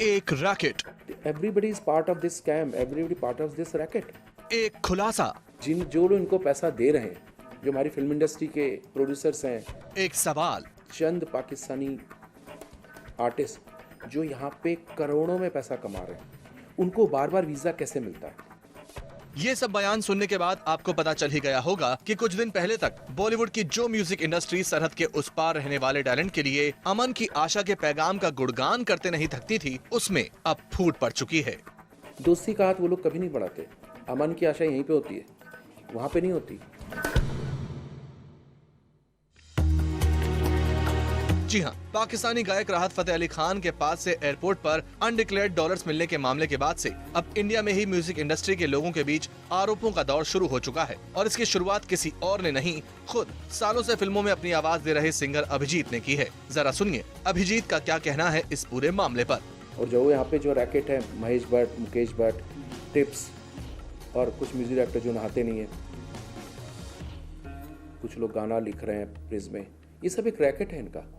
एक racket, Everybody is part of this scam. Everybody part of this racket. एक खुलासा, जो लोग इनको पैसा दे रहे हैं, जो हमारी फिल्म इंडस्ट्री के प्रोड्यूसर्स हैं, एक सवाल, चंद पाकिस्तानी आर्टिस्ट जो यहाँ पे करोड़ों में पैसा कमा रहे हैं, उनको बार बार वीजा कैसे मिलता है? ये सब बयान सुनने के बाद आपको पता चल ही गया होगा कि कुछ दिन पहले तक बॉलीवुड की जो म्यूजिक इंडस्ट्री सरहद के उस पार रहने वाले टैलेंट के लिए अमन की आशा के पैगाम का गुणगान करते नहीं थकती थी, उसमें अब फूट पड़ चुकी है। दोस्ती का हाथ वो लोग कभी नहीं बढ़ाते। अमन की आशा यहीं पे होती है, वहां पे नहीं होती। जी हाँ, पाकिस्तानी गायक राहत फतेह अली खान के पास से एयरपोर्ट पर अनडिक्लेयर्ड डॉलर्स मिलने के मामले के बाद से अब इंडिया में ही म्यूजिक इंडस्ट्री के लोगों के बीच आरोपों का दौर शुरू हो चुका है और इसकी शुरुआत किसी और ने नहीं, खुद सालों से फिल्मों में अपनी आवाज दे रहे सिंगर अभिजीत ने की है। जरा सुनिए अभिजीत का क्या कहना है इस पूरे मामले पर। और जो यहाँ पे जो रैकेट है, महेश भट्ट, मुकेश भट्ट, टिप्स और कुछ म्यूजिक डायरेक्टर जो नहाते नहीं है, कुछ लोग गाना लिख रहे हैं प्रिज में, ये सब एक रैकेट है इनका।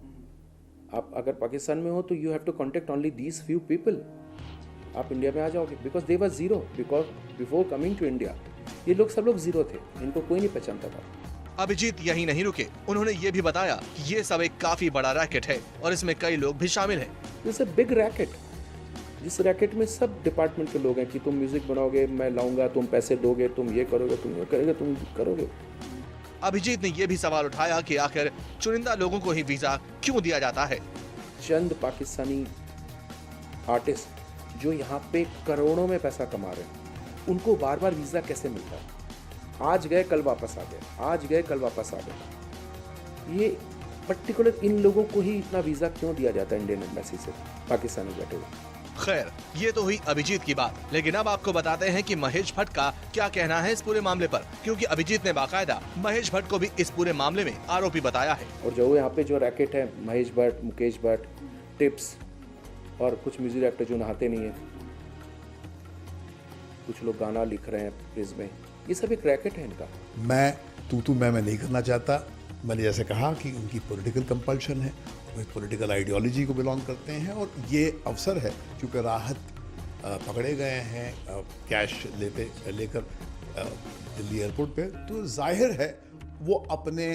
आप अगर पाकिस्तान में हो तो you have to contact only these few people. आप इंडिया में आ जाओगे because they were zero, because before coming to India ये लोग सब लोग जीरो थे, इनको कोई नहीं पहचानता था। अभिजीत यही नहीं रुके, उन्होंने ये भी बताया कि ये सब एक काफी बड़ा रैकेट है और इसमें कई लोग भी शामिल हैं। दिस अ बिग रैकेट, जिस रैकेट में सब डिपार्टमेंट के लोग हैं कि तुम म्यूजिक बनाओगे, मैं लाऊंगा, तुम पैसे दोगे, तुम ये करोगे, तुम ये करोगे, तुम करोगे। अभिजीत ने यह भी सवाल उठाया कि आखिर चुनिंदा लोगों को ही वीजा क्यों दिया जाता है। चंद पाकिस्तानी आर्टिस्ट जो यहाँ पे करोड़ों में पैसा कमा रहे हैं, उनको बार बार वीजा कैसे मिलता है? आज गए कल वापस आ गए, आज गए कल वापस आ गए। ये पर्टिकुलर इन लोगों को ही इतना वीजा क्यों दिया जाता है इंडियन एम्बेसी से पाकिस्तान में बैठे हुए? खैर, ये तो हुई अभिजीत की बात, लेकिन अब आपको बताते हैं कि महेश भट्ट का क्या कहना है इस पूरे मामले पर, क्योंकि अभिजीत ने बाकायदा महेश भट्ट को भी इस पूरे मामले में आरोपी बताया है। और जो यहाँ पे जो रैकेट है, महेश भट्ट, मुकेश भट्ट, टिप्स और कुछ म्यूजिक डायरेक्टर जो नहाते नहीं है, कुछ लोग गाना लिख रहे हैं प्रिज में, ये सब एक रैकेट है इनका। मैं तू मैं नहीं करना चाहता। मैंने जैसे कहा कि उनकी पॉलिटिकल कंपल्शन है, वो पॉलिटिकल आइडियोलॉजी को बिलोंग करते हैं और ये अवसर है क्योंकि राहत पकड़े गए हैं कैश लेकर दिल्ली एयरपोर्ट पे, तो जाहिर है वो अपने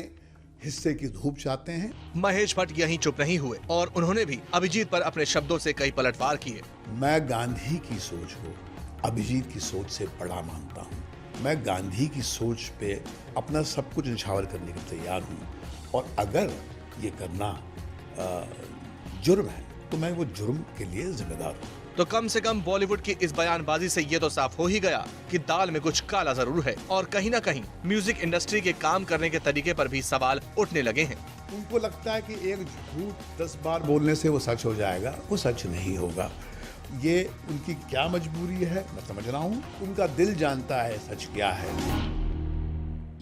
हिस्से की धूप चाहते हैं। महेश भट्ट यहीं चुप नहीं हुए और उन्होंने भी अभिजीत पर अपने शब्दों से कई पलटवार किए। मैं गांधी की सोच को अभिजीत की सोच से बड़ा मानता हूँ। मैं गांधी की सोच पे अपना सब कुछ निछावर करने के तैयार हूँ और अगर ये करना जुर्म है तो मैं वो जुर्म के लिए जिम्मेदार हूँ। तो कम से कम बॉलीवुड की इस बयानबाजी से ये तो साफ हो ही गया कि दाल में कुछ काला जरूर है और कहीं ना कहीं म्यूजिक इंडस्ट्री के काम करने के तरीके पर भी सवाल उठने लगे हैं। उनको लगता है कि एक झूठ 10 बार बोलने से वो सच हो जाएगा, वो सच नहीं होगा। ये उनकी क्या मजबूरी है मैं समझ रहा हूँ, उनका दिल जानता है सच क्या है।